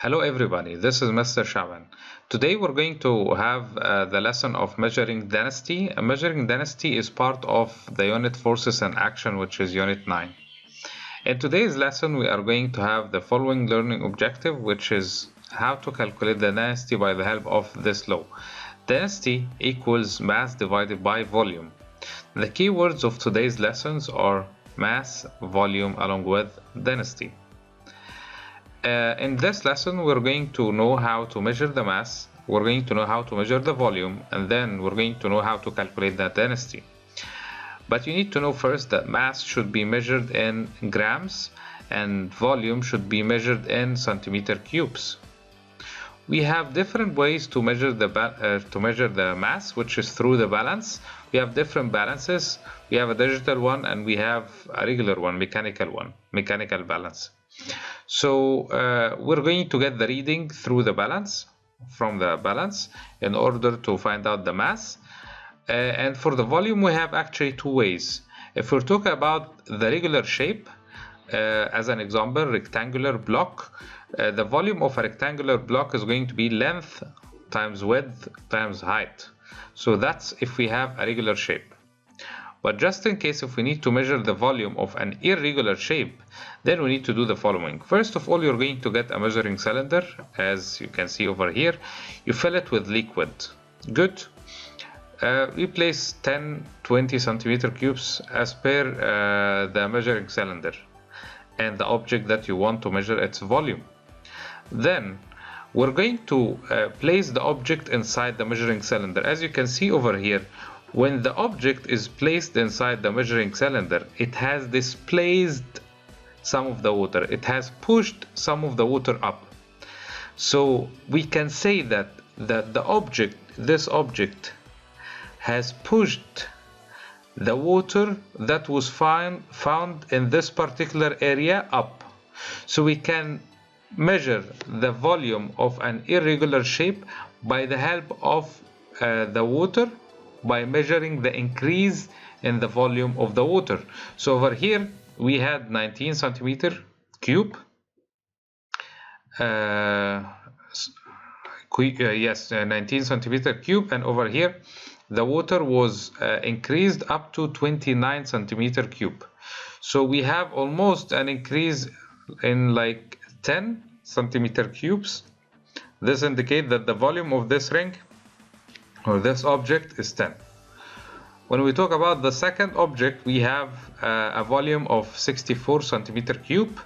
Hello everybody, this is Mr. Shaban. Today we're going to have the lesson of measuring density. Measuring density is part of the unit forces and action, which is unit 9. In today's lesson we are going to have the following learning objective, which is how to calculate the density by the help of this law. Density equals mass divided by volume. The keywords of today's lessons are mass, volume, along with density. In this lesson, we're going to know how to measure the mass, we're going to know how to measure the volume, and then we're going to know how to calculate the density. But you need to know first that mass should be measured in grams and volume should be measured in centimeter cubes. We have different ways to measure the mass, which is through the balance. We have different balances. We have a digital one and we have a regular one, mechanical balance. So we're going to get the reading through the balance, from the balance, in order to find out the mass. And for the volume, we have actually two ways. If we're talking about the regular shape, as an example, rectangular block, the volume of a rectangular block is going to be length times width times height. So that's if we have a regular shape. But just in case if we need to measure the volume of an irregular shape, then we need to do the following. First of all, you're going to get a measuring cylinder, as you can see over here. You fill it with liquid. Good. We place 10-20 centimeter cubes as per the measuring cylinder and the object that you want to measure its volume. Then we're going to place the object inside the measuring cylinder. As you can see over here, when the object is placed inside the measuring cylinder, it has displaced some of the water. It has pushed some of the water up. So we can say that this object has pushed the water that was found in this particular area up. So we can measure the volume of an irregular shape by the help of the water, by measuring the increase in the volume of the water. So over here we had 19 centimeter cube. 19 centimeter cube, and over here the water was increased up to 29 centimeter cube. So we have almost an increase in like 10 centimeter cubes. This indicates that the volume of this ring or this object is 10. When we talk about the second object, we have a volume of 64 centimeter cube,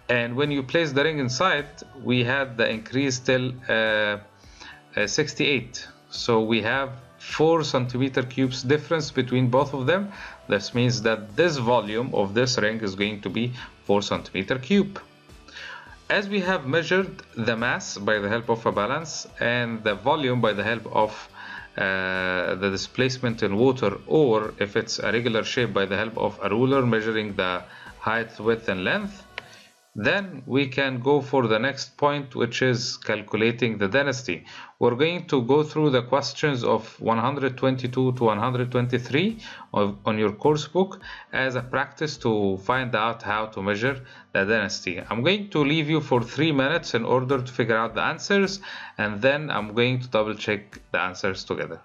and when you place the ring inside, we had the increase till 68. So we have 4 centimeter cubes difference between both of them. This means that this volume of this ring is going to be 4 centimeter cube. As we have measured the mass by the help of a balance and the volume by the help of the displacement in water, or if it's a regular shape by the help of a ruler measuring the height, width and length, then we can go for the next point, which is calculating the density. We're going to go through the questions of 122 to 123 on your course book as a practice to find out how to measure the density. I'm going to leave you for 3 minutes in order to figure out the answers, and then I'm going to double check the answers together.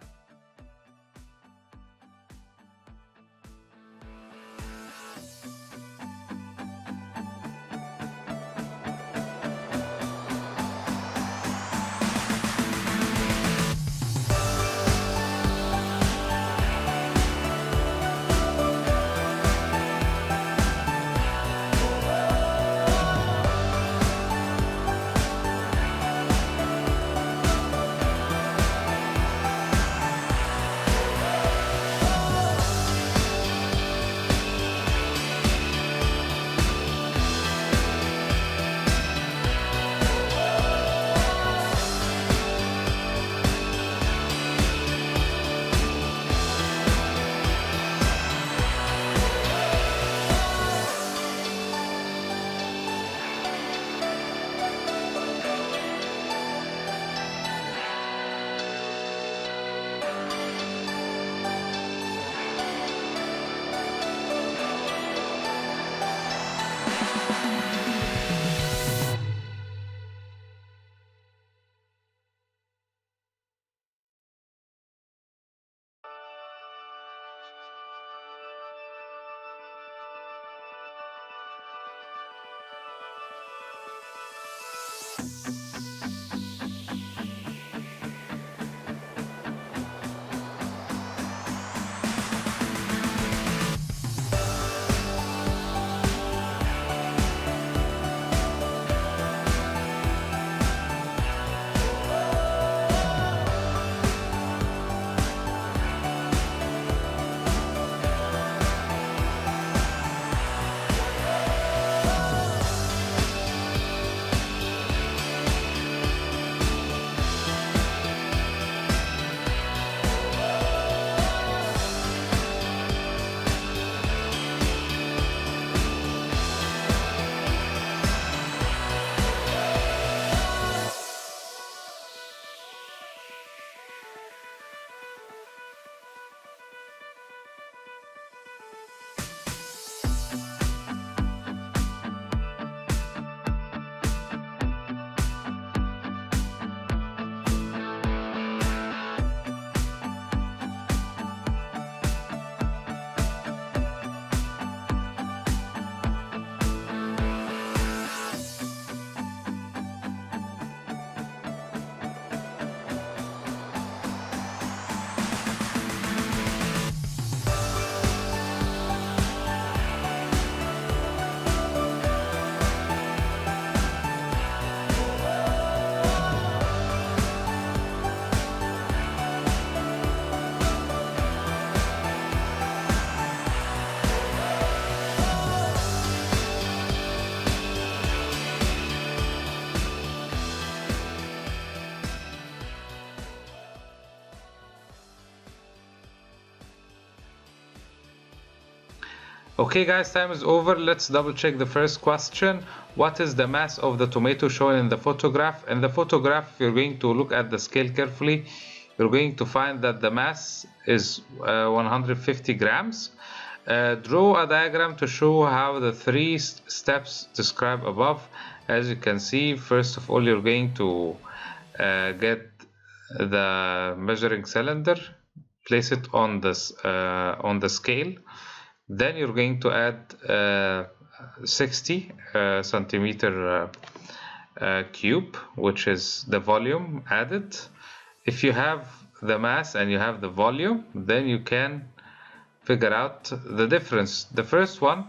Okay guys, time is over. Let's double check the first question. What is the mass of the tomato shown in the photograph? In the photograph, you're going to look at the scale carefully. You're going to find that the mass is 150 grams. Draw a diagram to show how the three steps described above. As you can see, first of all, you're going to get the measuring cylinder, place it on the scale. Then you're going to add 60 centimeter cube, which is the volume added. If you have the mass and you have the volume, then you can figure out the difference. The first one,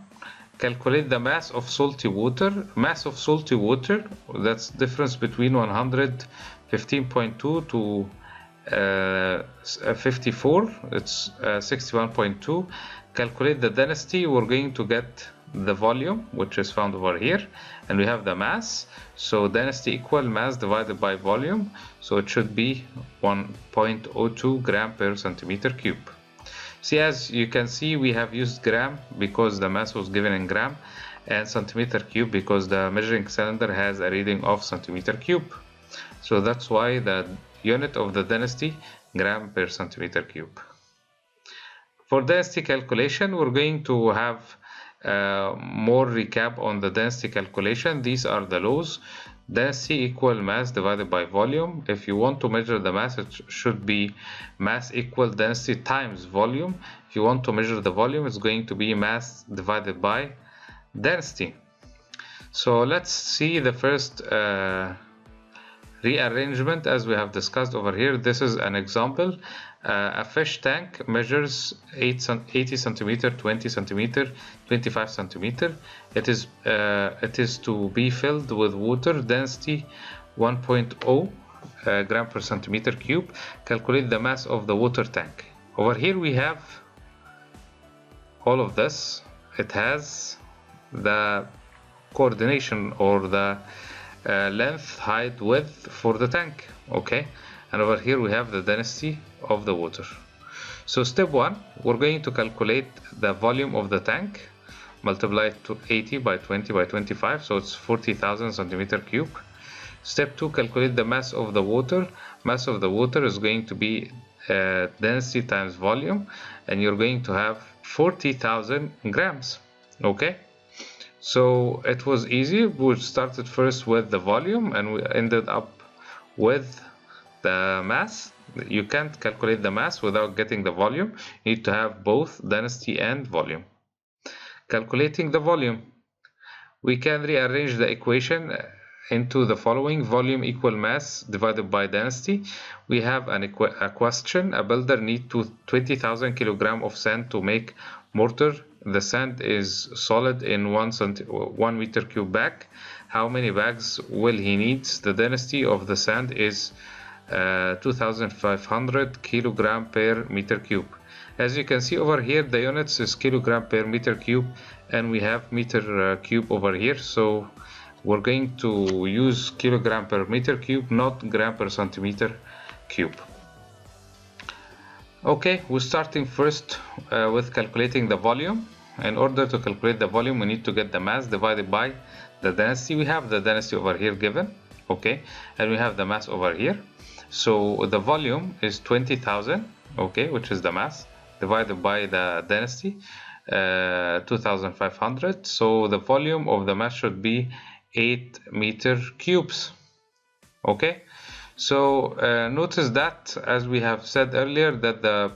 calculate the mass of salty water. Mass of salty water, that's difference between 115.2 to 54, it's 61.2. Calculate the density. We're going to get the volume, which is found over here, and we have the mass. So density equal mass divided by volume, so it should be 1.02 gram per centimeter cube. See, as you can see, we have used gram because the mass was given in gram, and centimeter cube because the measuring cylinder has a reading of centimeter cube. So that's why the unit of the density, gram per centimeter cube. For density calculation, we're going to have more recap on the density calculation. These are the laws. Density equal mass divided by volume. If you want to measure the mass, it should be mass equal density times volume. If you want to measure the volume, it's going to be mass divided by density. So let's see the first rearrangement as we have discussed over here. This is an example. A fish tank measures 80 centimeter, 20 centimeter, 25 centimeter. It is to be filled with water, density 1.0 gram per centimeter cube. Calculate the mass of the water tank. Over here we have all of this. It has the coordination or the length, height, width for the tank. Okay, and over here we have the density of the water. So step 1, we're going to calculate the volume of the tank, multiply it to 80 by 20 by 25, so it's 40,000 centimeter cube. Step 2, calculate the mass of the water. Mass of the water is going to be density times volume, and you're going to have 40,000 grams. Okay, so it was easy. We started first with the volume and we ended up with the mass. You can't calculate the mass without getting the volume. You need to have both density and volume. Calculating the volume, we can rearrange the equation into the following: volume equal mass divided by density. We have a question. A builder needs 20,000 kilograms of sand to make mortar. The sand is solid in 1 meter cube bag. How many bags will he need? The density of the sand is 2,500 kilogram per meter cube. As you can see over here, the units is kilogram per meter cube, and we have meter cube over here, so we're going to use kilogram per meter cube, not gram per centimeter cube. Okay, we're starting first with calculating the volume. In order to calculate the volume, we need to get the mass divided by the density. We have the density over here given, okay, and we have the mass over here. So the volume is 20,000, okay, which is the mass, divided by the density, 2,500. So the volume of the mass should be 8 meter cubes. Okay, so notice that, as we have said earlier, that the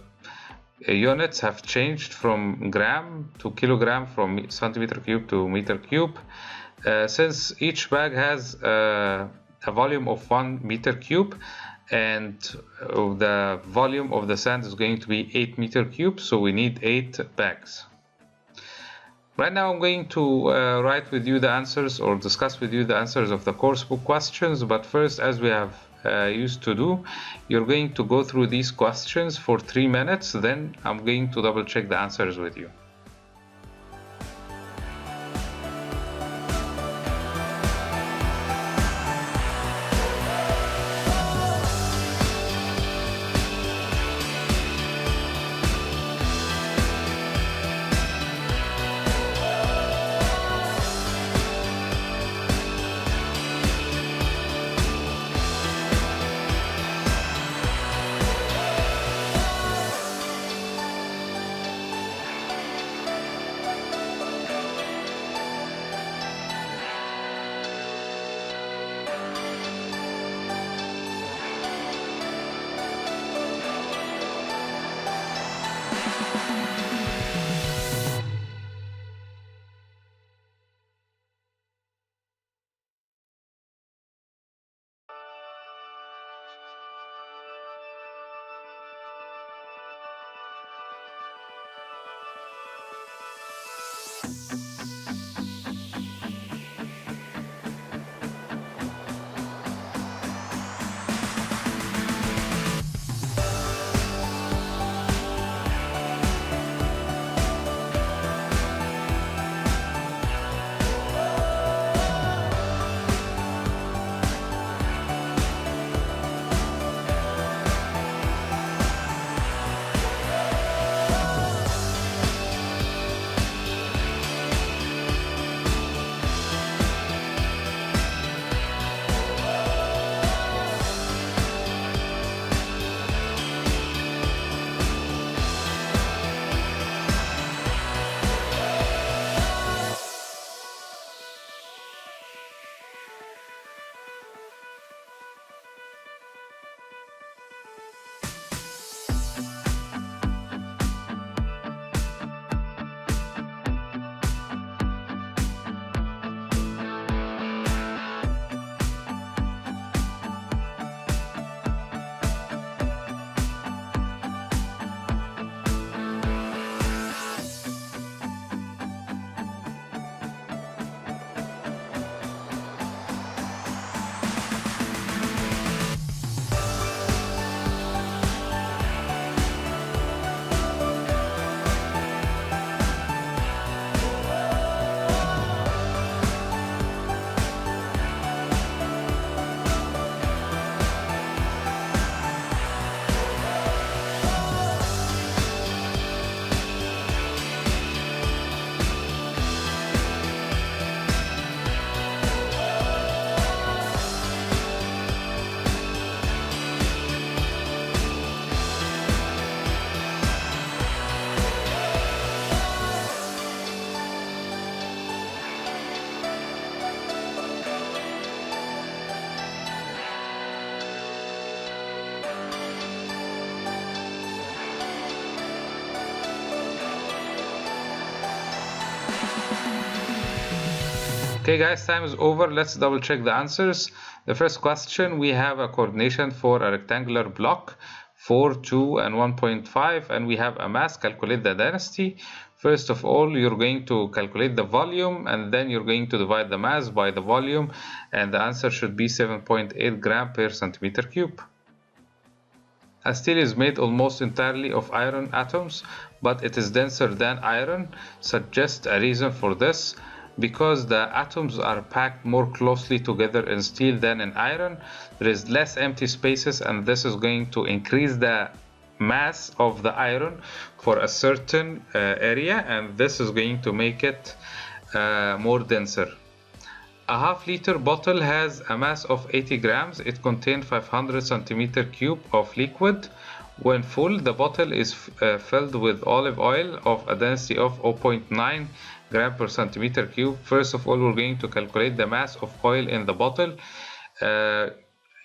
units have changed from gram to kilogram, from centimeter cube to meter cube. Since each bag has a volume of 1 meter cube, and the volume of the sand is going to be 8 meter cubes, so we need 8 bags. Right now I'm going to write with you the answers, or discuss with you the answers of the course book questions, but first, as we have used to do, you're going to go through these questions for 3 minutes, then I'm going to double check the answers with you. Okay guys, time is over. Let's double check the answers. The first question, we have a coordination for a rectangular block 4, 2 and 1.5, and we have a mass. Calculate the density. First of all, you're going to calculate the volume, and then you're going to divide the mass by the volume, and the answer should be 7.8 gram per centimeter cube. A steel is made almost entirely of iron atoms, but it is denser than iron. Suggest a reason for this. Because the atoms are packed more closely together in steel than in iron, there is less empty spaces, and this is going to increase the mass of the iron for a certain area, and this is going to make it more denser. A half-liter bottle has a mass of 80 grams. It contains 500 centimeter cube of liquid. When full, the bottle is filled with olive oil of a density of 0.9 gram per centimeter cube. First of all, we're going to calculate the mass of oil in the bottle.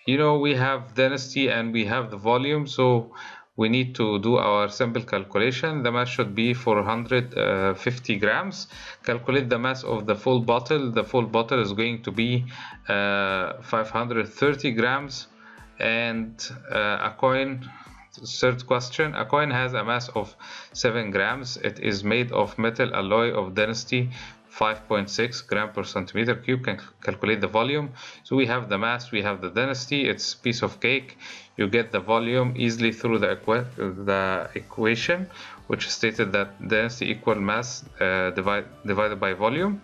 We have density and we have the volume, so we need to do our simple calculation. The mass should be 450 grams. Calculate the mass of the full bottle. The full bottle is going to be 530 grams. And a coin. Third question, a coin has a mass of 7 grams. It is made of metal alloy of density 5.6 gram per centimeter cube. Can calculate the volume. So we have the mass, we have the density. It's a piece of cake. You get the volume easily through the equation, which stated that density equal mass divided by volume,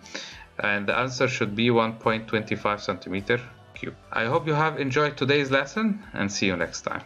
and the answer should be 1.25 centimeter cube. I hope you have enjoyed today's lesson, and see you next time.